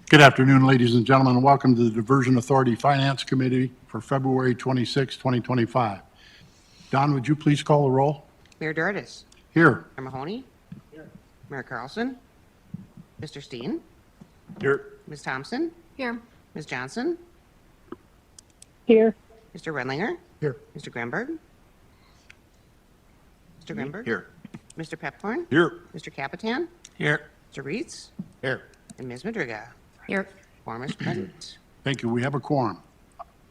Good afternoon, ladies and gentlemen, and welcome to the Diversion Authority Finance Committee for February 26, 2025. Don, would you please call the roll? Mayor Dardis. Here. Mayor Mahoney. Here. Mayor Carlson. Mr. Steen. Here. Ms. Thompson. Here. Ms. Johnson. Here. Mr. Redlinger. Here. Mr. Grimberg. Mr. Grimberg. Here. Mr. Pepcorn. Here. Mr. Capitan. Here. Mr. Reitz. Here. And Ms. Madriga. Here. Quorum is present. Thank you. We have a quorum.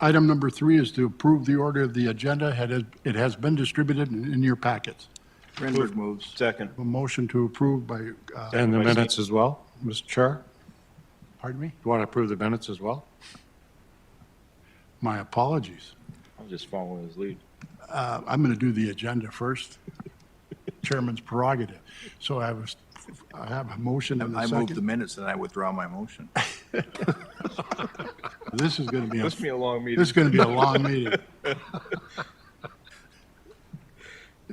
Item number 3 is to approve the order of the agenda. It has been distributed in your packets. Grinberg moves. Second. A motion to approve by, And the minutes as well, Mr. Chair? pardon me? You want to approve the minutes as well? My apologies. I'll just follow his lead. I'm going to do the agenda first. Chairman's prerogative. So I have a motion and a I move the second. minutes and I withdraw my motion. This is going to be Must be a long meeting. This is going to be a long meeting.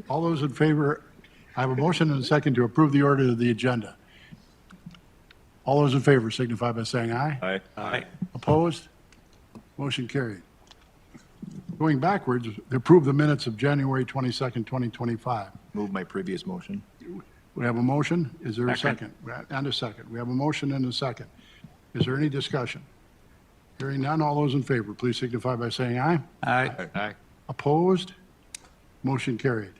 All those in favor, I have a motion and a second to approve the order of the agenda. All those in favor signify by saying aye. Aye. Aye. Opposed? Motion carried. Going backwards, approve the minutes of January 22nd, 2025. Move my previous motion. We have a motion. Is there a Second. second? And a second. We have a motion and a second. Is there any discussion? Hearing none, all those in favor, please signify by saying aye. Aye. Aye. Opposed? Motion carried.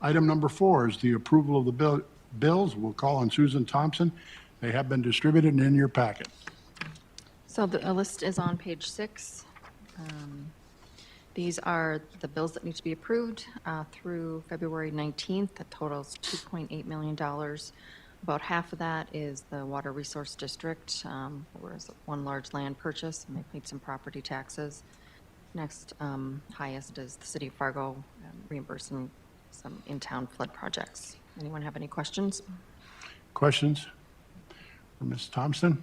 Item number 4 is the approval of the bills. We'll call on Susan Thompson. They have been distributed and in your packet. So the list is on page 6. These are the bills that need to be approved through February 19th. That totals $2.8 million. About half of that is the Water Resource District, whereas one large land purchase, and they paid some property taxes. Next highest is the City of Fargo reimbursing some in-town flood projects. Anyone have any questions? Questions for Ms. Thompson?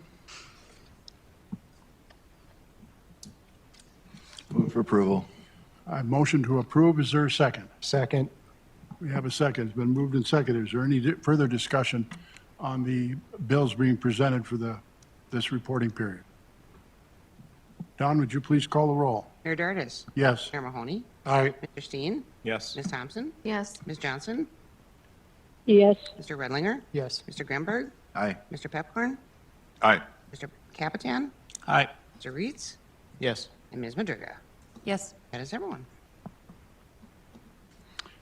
Move for approval. I motion to approve. Is there a second? Second. We have a second. It's been moved and seconded. Is there any further discussion on the bills being presented for this reporting period? Don, would you please call the roll? Mayor Dardis. Yes. Mayor Mahoney. Aye. Mr. Steen. Yes. Ms. Thompson. Yes. Ms. Johnson. Yes. Mr. Redlinger. Yes. Mr. Grimberg. Aye. Mr. Pepcorn. Aye. Mr. Capitan. Aye. Mr. Reitz. Yes. And Ms. Madriga. Yes. That is everyone.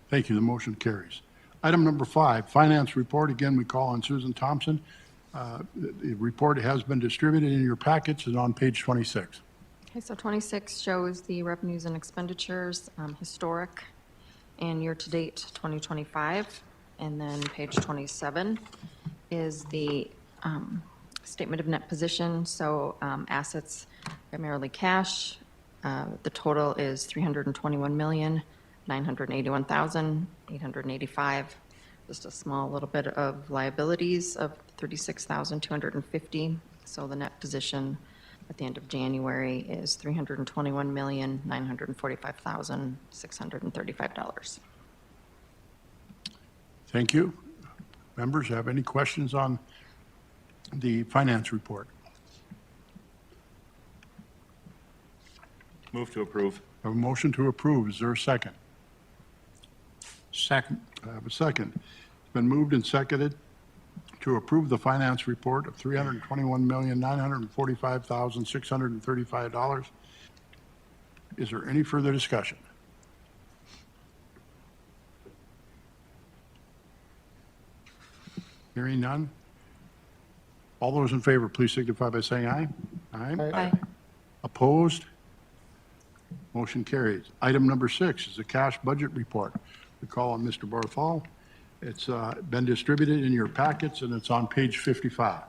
Thank you. The motion carries. Item number 5, finance report. Again, we call on Susan Thompson. The report has been distributed in your packets and on page 26. Okay, so 26 shows the revenues and expenditures, historic and year-to-date 2025. And then page 27 is the statement of net position. So assets, primarily cash. The total is $321,981,885. Just a small little bit of liabilities of $36,250. So the net position at the end of January is $321,945,635. Thank you. Members, have any questions on the finance report? Move to approve. I have a motion to approve. Is there a second? Second. I have a second. It's been moved and seconded to approve the finance report of $321,945,635. Is there any further discussion? Hearing none. All those in favor, please signify by saying aye. Aye. Aye. Opposed? Motion carries. Item number 6 is the cash budget report. We call on Mr. Barthol. It's been distributed in your packets, and it's on page 55.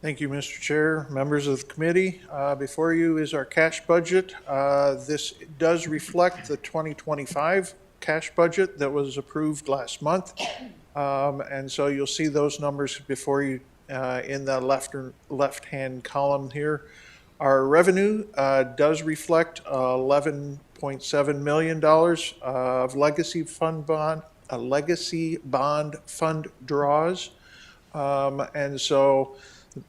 Thank you, Mr. Chair, members of the committee. Before you is our cash budget. This does reflect the 2025 cash budget that was approved last month. And so you'll see those numbers before you in the left-hand column here. Our revenue does reflect $11.7 million of legacy bond fund draws. And so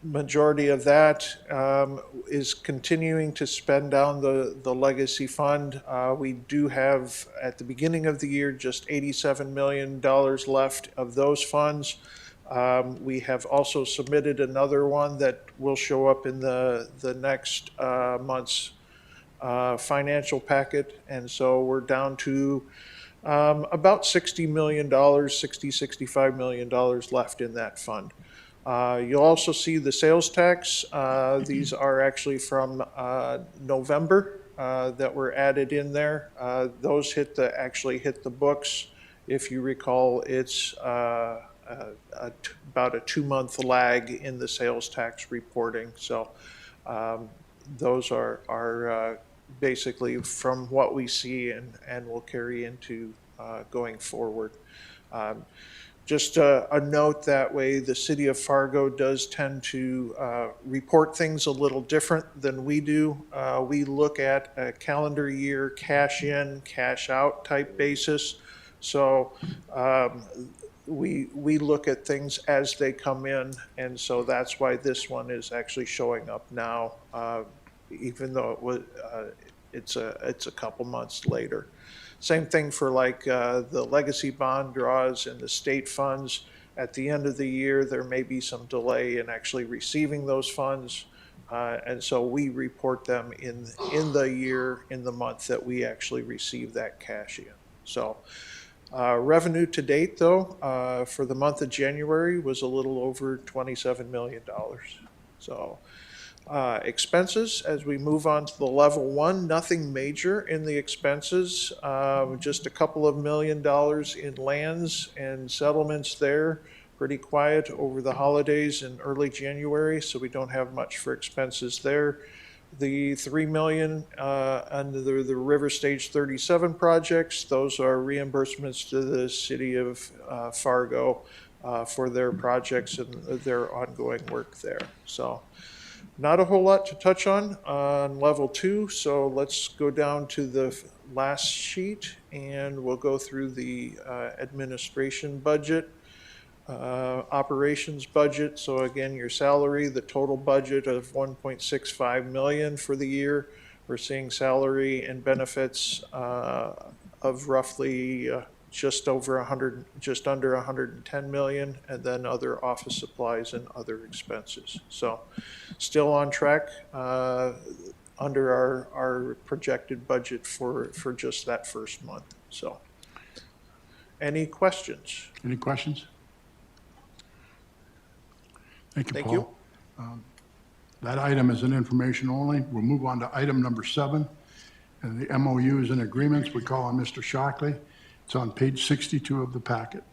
majority of that is continuing to spend down the legacy fund. We do have, at the beginning of the year, just $87 million left of those funds. We have also submitted another one that will show up in the next month's financial packet. And so we're down to about $60 million, $65 million left in that fund. You'll also see the sales tax. These are actually from November that were added in there. Those actually hit the books. If you recall, it's about a 2-month lag in the sales tax reporting. So those are basically from what we see and will carry into going forward. Just a note that way, the city of Fargo does tend to report things a little different than we do. We look at a calendar year cash in, cash out type basis. So we look at things as they come in, and so that's why this one is actually showing up now, even though it's a couple months later. Same thing for like the legacy bond draws and the state funds. At the end of the year, there may be some delay in actually receiving those funds. And so we report them in the year, in the month that we actually receive that cash in. So revenue to date, though, for the month of January was a little over $27 million. So expenses, as we move on to the level one, nothing major in the expenses, just a couple of $1 million in lands and settlements there. Pretty quiet over the holidays in early January, so we don't have much for expenses there. The $3 million under the River Stage 37 projects, those are reimbursements to the city of Fargo for their projects and their ongoing work there. So not a whole lot to touch on level two, so let's go down to the last sheet and we'll go through the administration budget, operations budget. So again, your salary, the total budget of $1.65 million for the year. We're seeing salary and benefits of roughly just under 110 million, and then other office supplies and other expenses. So still on track under our projected budget for just that first month. So any questions? Any questions? Thank you, Thank Paul. That item is an information only. We'll move on to item number 7, and the MOUs and agreements. We call on Mr. Shockley. It's on page 62 of the packet.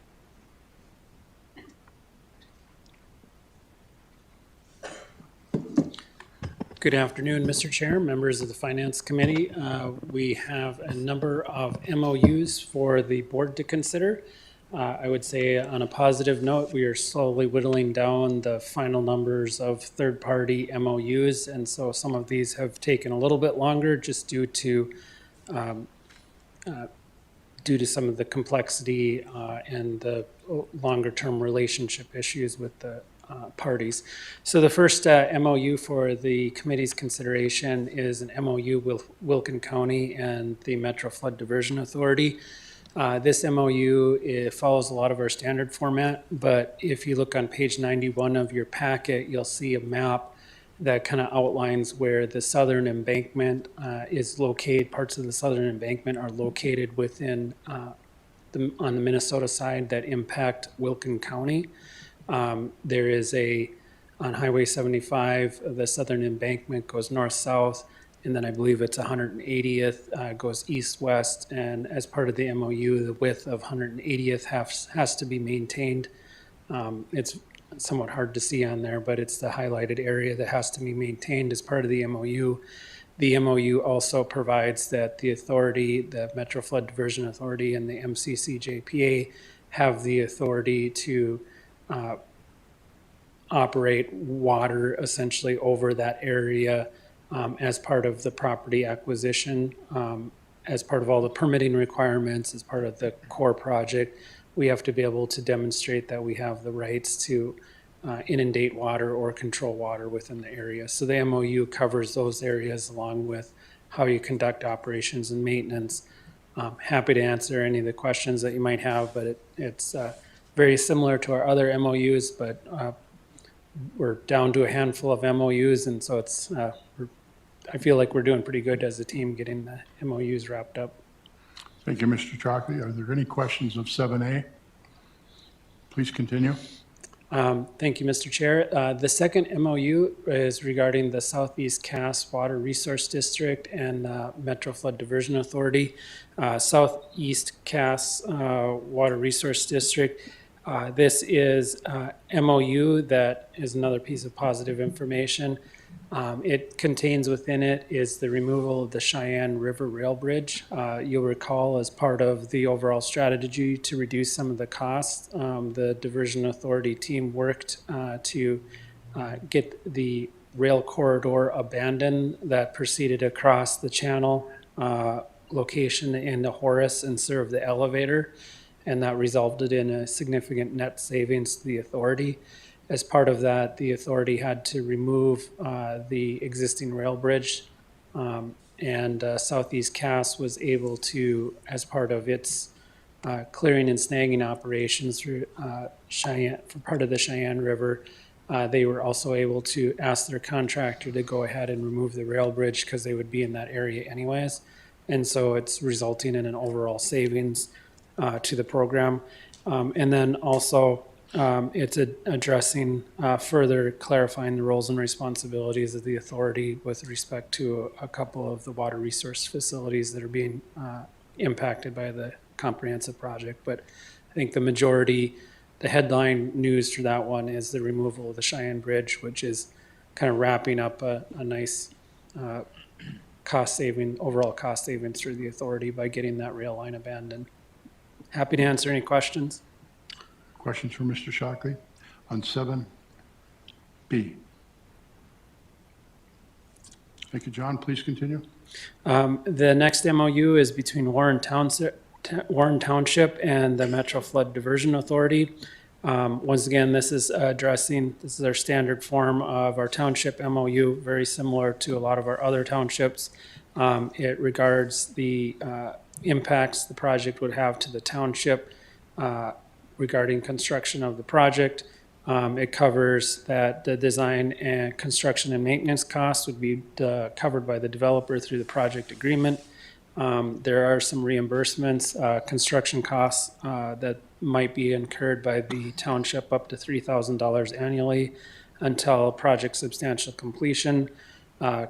Good afternoon, Mr. Chair, members of the Finance Committee. We have a number of MOUs for the board to consider. I would say on a positive note, we are slowly whittling down the final numbers of third-party MOUs, and so some of these have taken a little bit longer just due to some of the complexity and the longer-term relationship issues with the parties. So the first MOU for the committee's consideration is an MOU with Wilkin County and the Metro Flood Diversion Authority. This MOU follows a lot of our standard format, but if you look on page 91 of your packet, you'll see a map that kind of outlines where the southern embankment is located. Parts of the southern embankment are located within on the Minnesota side that impact Wilkin County. There is on Highway 75, the southern embankment goes north-south, and then I believe it's 180th goes east-west, and as part of the MOU, the width of 180th has to be maintained. It's somewhat hard to see on there, but it's the highlighted area that has to be maintained as part of the MOU. The MOU also provides that the authority, the Metro Flood Diversion Authority and the MCCJPA have the authority to operate water essentially over that area as part of the property acquisition, as part of all the permitting requirements, as part of the core project. We have to be able to demonstrate that we have the rights to inundate water or control water within the area. So the MOU covers those areas along with how you conduct operations and maintenance. Happy to answer any of the questions that you might have, but it's very similar to our other MOUs, but we're down to a handful of MOUs, and so I feel like we're doing pretty good as a team getting the MOUs wrapped up. Thank you, Mr. Chalkley. Are there any questions of 7A? Please continue. Thank you, Mr. Chair. The second MOU is regarding the Southeast Cass Water Resource District and Metro Flood Diversion Authority. Southeast Cass Water Resource District. This is MOU that is another piece of positive information. It contains within it is the removal of the Cheyenne River Rail Bridge. You'll recall as part of the overall strategy to reduce some of the costs, the Diversion Authority team worked to get the rail corridor abandoned that proceeded across the channel location into Horace and served the elevator. And that resulted in a significant net savings to the authority. As part of that, the authority had to remove the existing rail bridge, and Southeast Cass was able to, as part of its clearing and snagging operations through Cheyenne, for part of the Cheyenne River, they were also able to ask their contractor to go ahead and remove the rail bridge because they would be in that area anyways. And so it's resulting in an overall savings to the program. And then also, it's addressing further clarifying the roles and responsibilities of the authority with respect to a couple of the water resource facilities that are being impacted by the comprehensive project. But I think the majority, the headline news for that one is the removal of the Cheyenne Bridge, which is kind of wrapping up a nice overall cost savings through the authority by getting that rail line abandoned. Happy to answer any questions. Questions for Mr. Shockley on 7B? Thank you, John. Please continue. The next MOU is between Warren Township and the Metro Flood Diversion Authority. Once again, this is our standard form of our township MOU, very similar to a lot of our other townships. It regards the impacts the project would have to the township regarding construction of the project. It covers that the design and construction and maintenance costs would be covered by the developer through the project agreement. There are some reimbursements, construction costs that might be incurred by the township up to $3,000 annually until project substantial completion.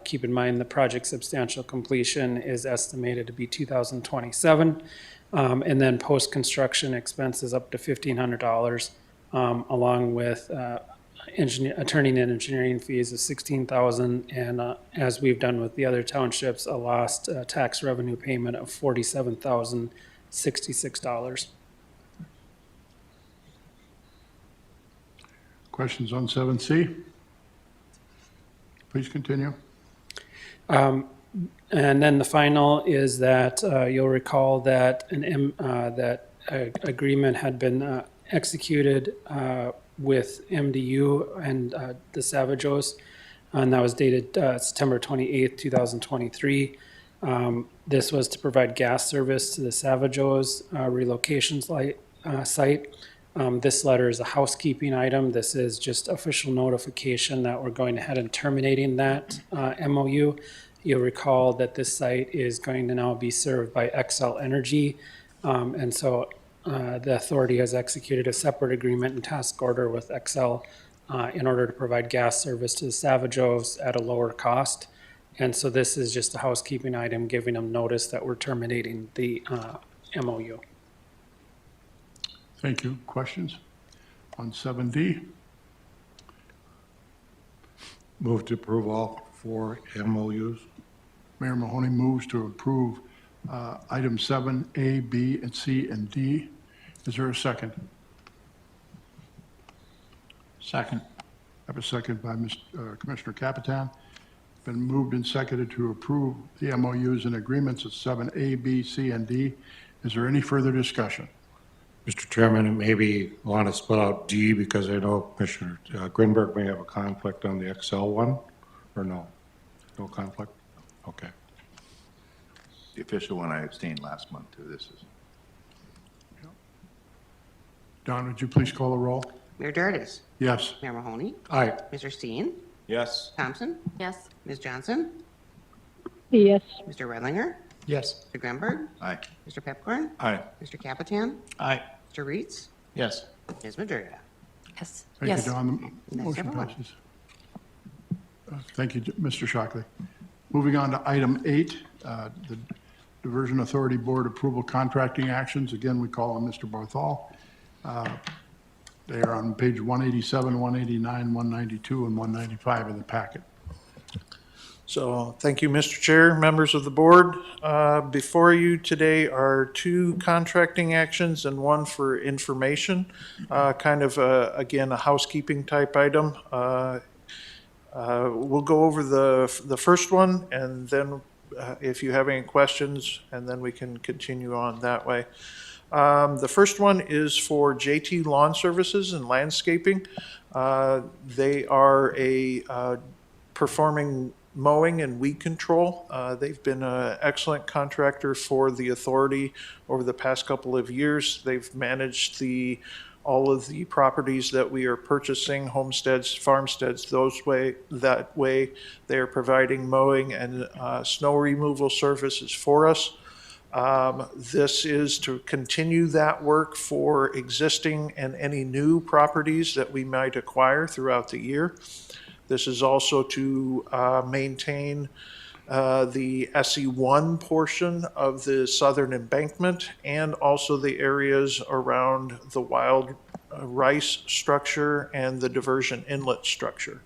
Keep in mind the project substantial completion is estimated to be 2027. And then post-construction expenses up to $1,500, along with attorney and engineering fees of $16,000, and as we've done with the other townships, a lost tax revenue payment of $47,066. Questions on 7C? Please continue. And then the final is that you'll recall that that agreement had been executed with MDU and the Savajos, and that was dated September 28th, 2023. This was to provide gas service to the Savajos relocation site. This letter is a housekeeping item. This is just official notification that we're going ahead and terminating that MOU. You'll recall that this site is going to now be served by Xcel Energy. And so the authority has executed a separate agreement and task order with Xcel in order to provide gas service to the Savajos at a lower cost. And so this is just a housekeeping item giving them notice that we're terminating the MOU. Thank you. Questions on 7D? Move to approve all 4 MOUs. Mayor Mahoney moves to approve item 7A, B, and C, and D. Is there a second? Second. I have a second by Commissioner Capitan. Been moved and seconded to approve the MOUs and agreements at 7A, B, C, and D. Is there any further discussion? Mr. Chairman, maybe want to spell out D because I know Commissioner Grinberg may have a conflict on the Excel one, or no? No conflict? Okay. The official one, I abstained last month too. This is. Don, would you please call the roll? Mayor Dardis. Yes. Mayor Mahoney. Aye. Mr. Steen. Yes. Thompson. Yes. Ms. Johnson. yes, Mr. Redlinger. Yes. Mr. Grunberg. Aye. Mr. Pepcorn. Aye. Mr. Capitan. Aye. Mr. Reeds. Yes. Ms. Madriga. Yes. Thank Yes. you, Don. The That's motion everyone. passes. Thank you, Mr. Shockley. Moving on to item 8, the Diversion Authority Board approval contracting actions. Again, we call on Mr. Barthol. They are on page 187, 189, 192, and 195 in the packet. So, thank you, Mr. Chair, members of the board. Before you today are 2 contracting actions and 1 for information. Kind of, again, a housekeeping type item. We'll go over the first one, and then if you have any questions, and then we can continue on that way. The first one is for JT Lawn Services and Landscaping. They are performing mowing and weed control. They've been an excellent contractor for the authority over the past couple of years. They've managed all of the properties that we are purchasing, homesteads, farmsteads, that way. They are providing mowing and snow removal services for us. This is to continue that work for existing and any new properties that we might acquire throughout the year. This is also to maintain the SE1 portion of the southern embankment and also the areas around the wild rice structure and the diversion inlet structure.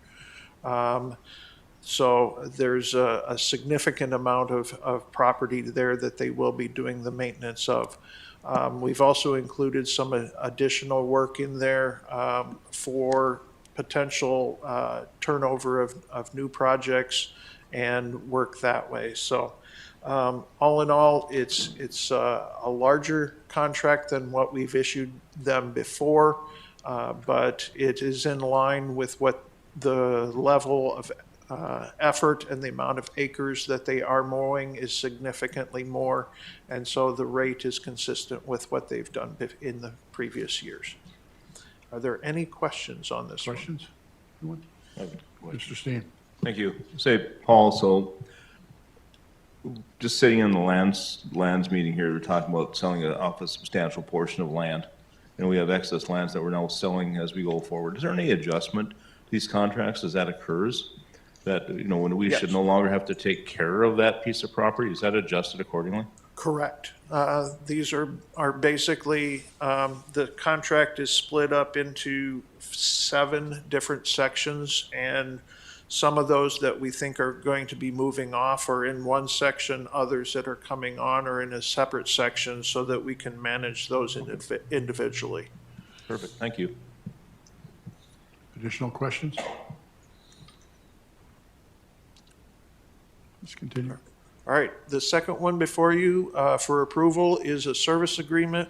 So there's a significant amount of property there that they will be doing the maintenance of. We've also included some additional work in there for potential turnover of new projects and work that way. So all in all, it's a larger contract than what we've issued them before, but it is in line with what the level of effort and the amount of acres that they are mowing is significantly more, and so the rate is consistent with what they've done in the previous years. Are there any questions on this one? Questions? Anyone? Mr. Steen? Thank you. Say, Paul, so just sitting in the lands meeting here, we're talking about selling off a substantial portion of land, and we have excess lands that we're now selling as we go forward. Is there any adjustment to these contracts as that occurs? That, when we should no longer have to take care of that piece of property, is that adjusted accordingly? Correct. These are basically, the contract is split up into 7 different sections, and some of those that we think are going to be moving off are in one section, others that are coming on are in a separate section so that we can manage those individually. Perfect, thank you. Additional questions? Let's continue. All right, the second one before you for approval is a service agreement,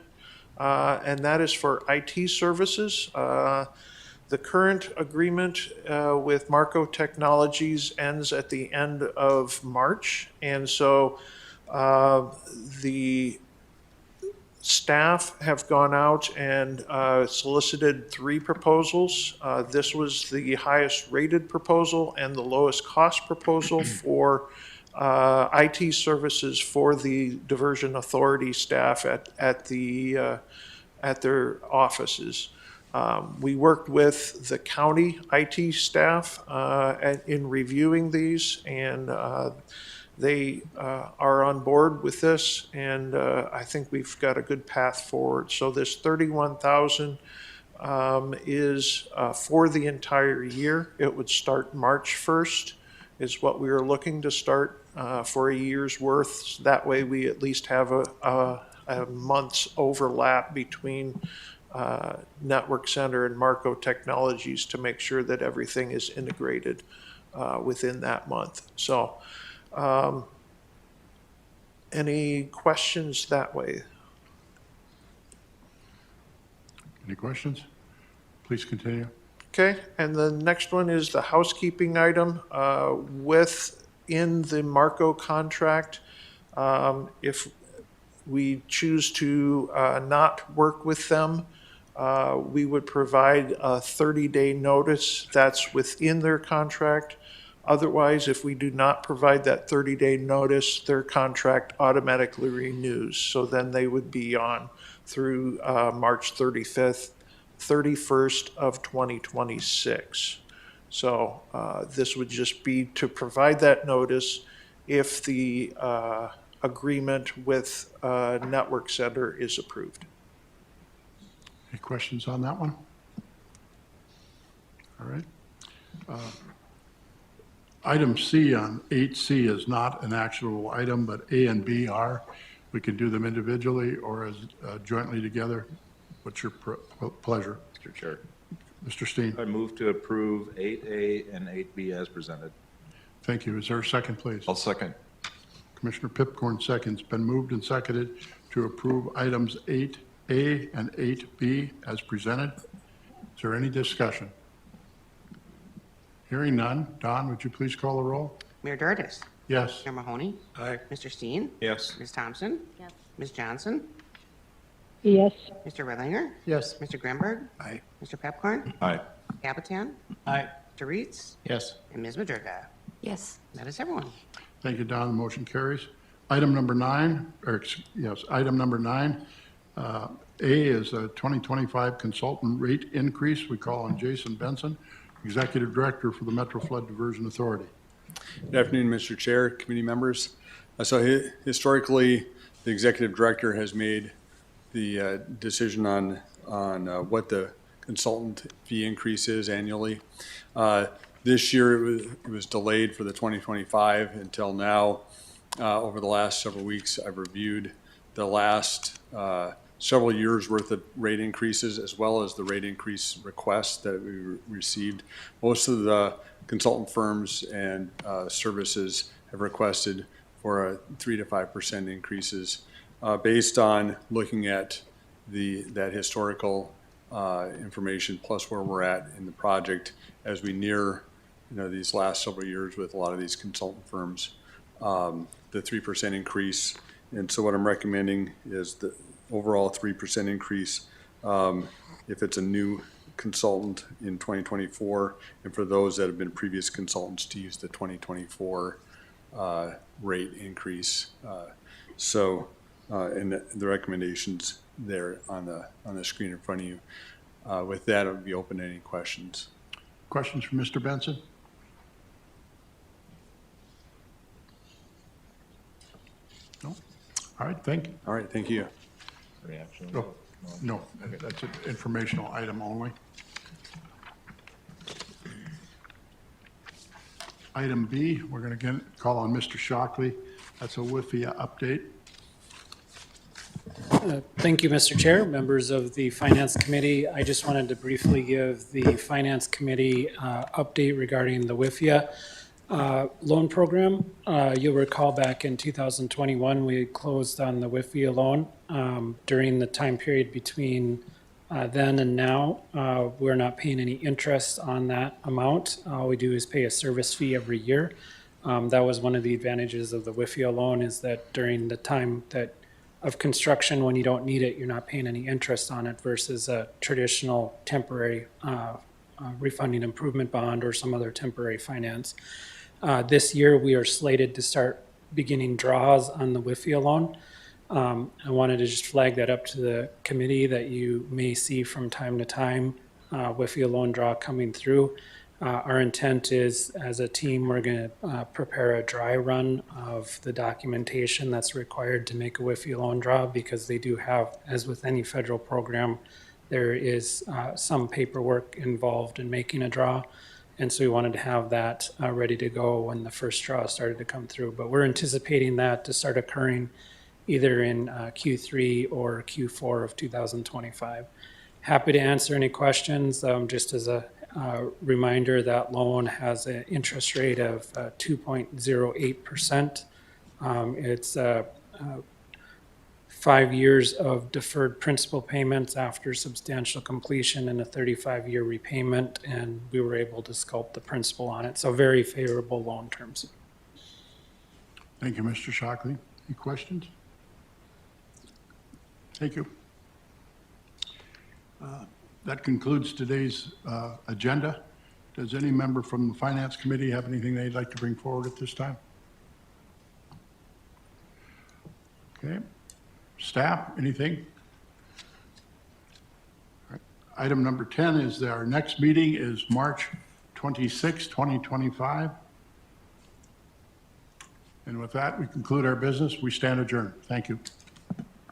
and that is for IT services. The current agreement with Marco Technologies ends at the end of March, and so the staff have gone out and solicited 3 proposals. This was the highest rated proposal and the lowest cost proposal for IT services for the Diversion Authority staff at their offices. We worked with the county IT staff in reviewing these, and they are on board with this, and I think we've got a good path forward. So this $31,000 is for the entire year. It would start March 1st is what we are looking to start for a year's worth. That way we at least have a month's overlap between Network Center and Marco Technologies to make sure that everything is integrated within that month. So any questions that way? Any questions? Please continue. Okay, and the next one is the housekeeping item. Within the Marco contract, if we choose to not work with them, we would provide a 30-day notice. That's within their contract. Otherwise, if we do not provide that 30-day notice, their contract automatically renews. So then they would be on through March 31st of 2026. So this would just be to provide that notice if the agreement with Network Center is approved. Any questions on that one? All right. Item C on 8C is not an actual item, but A and B are. We can do them individually or as jointly together. What's your pleasure? Mr. Chair. Mr. Steen? I move to approve 8A and 8B as presented. Thank you. Is there a second, please? I'll second. Commissioner Pipcorn seconds. Been moved and seconded to approve items 8A and 8B as presented. Is there any discussion? Hearing none. Don, would you please call the roll? Mayor Dardis. Yes. Mayor Mahoney. Aye. Mr. Steen. Yes. Ms. Thompson. Yes. Ms. Johnson. yes, Mr. Redlinger. Yes. Mr. Grimberg. Aye. Mr. Pepcorn. Aye. Capitan. Aye. Mr. Reeds. Yes. And Ms. Madriga. Yes. That is everyone. Thank you, Don. The motion carries. Item number 9, item number 9. A is a 2025 consultant rate increase. We call on Jason Benson, Executive Director for the Metro Flood Diversion Authority. Good afternoon, Mr. Chair, committee members. Historically, the executive director has made the decision on what the consultant fee increase is annually. This year, it was delayed for the 2025 until now. Over the last several weeks, I've reviewed the last several years' worth of rate increases as well as the rate increase requests that we received. Most of the consultant firms and services have requested for a 3 to 5% increases based on looking at that historical information plus where we're at in the project as we near these last several years with a lot of these consultant firms, the 3% increase. And so what I'm recommending is the overall 3% increase if it's a new consultant in 2024, and for those that have been previous consultants to use the 2024 rate increase. And the recommendations there on the screen in front of you. With that, I would be open to any questions. Questions for Mr. Benson? No? All right, thank you. All right, thank you. Reaction? Oh, no, that's an informational item only. Item B, we're going to call on Mr. Shockley. That's a WIFIA update. Thank you, Mr. Chair, members of the Finance Committee. I just wanted to briefly give the Finance Committee update regarding the WIFIA loan program. You'll recall back in 2021, we closed on the WIFIA loan. During the time period between then and now, we're not paying any interest on that amount. All we do is pay a service fee every year. That was one of the advantages of the WIFIA loan, is that during the time of construction, when you don't need it, you're not paying any interest on it versus a traditional temporary refunding improvement bond or some other temporary finance. This year, we are slated to start beginning draws on the WIFIA loan. I wanted to just flag that up to the committee that you may see from time to time WIFIA loan draw coming through. Our intent is, as a team, we're going to prepare a dry run of the documentation that's required to make a WIFIA loan draw, because they do have, as with any federal program, there is some paperwork involved in making a draw. And so we wanted to have that ready to go when the first draw started to come through. But we're anticipating that to start occurring either in Q3 or Q4 of 2025. Happy to answer any questions. Just as a reminder, that loan has an interest rate of 2.08%. It's 5 years of deferred principal payments after substantial completion and a 35-year repayment, and we were able to sculpt the principal on it. So very favorable loan terms. Thank you, Mr. Shockley. Any questions? Thank you. That concludes today's agenda. Does any member from the Finance Committee have anything they'd like to bring forward at this time? Okay. Staff, anything? All right. Item number 10 is that our next meeting is March 26, 2025. And with that, we conclude our business. We stand adjourned. Thank you.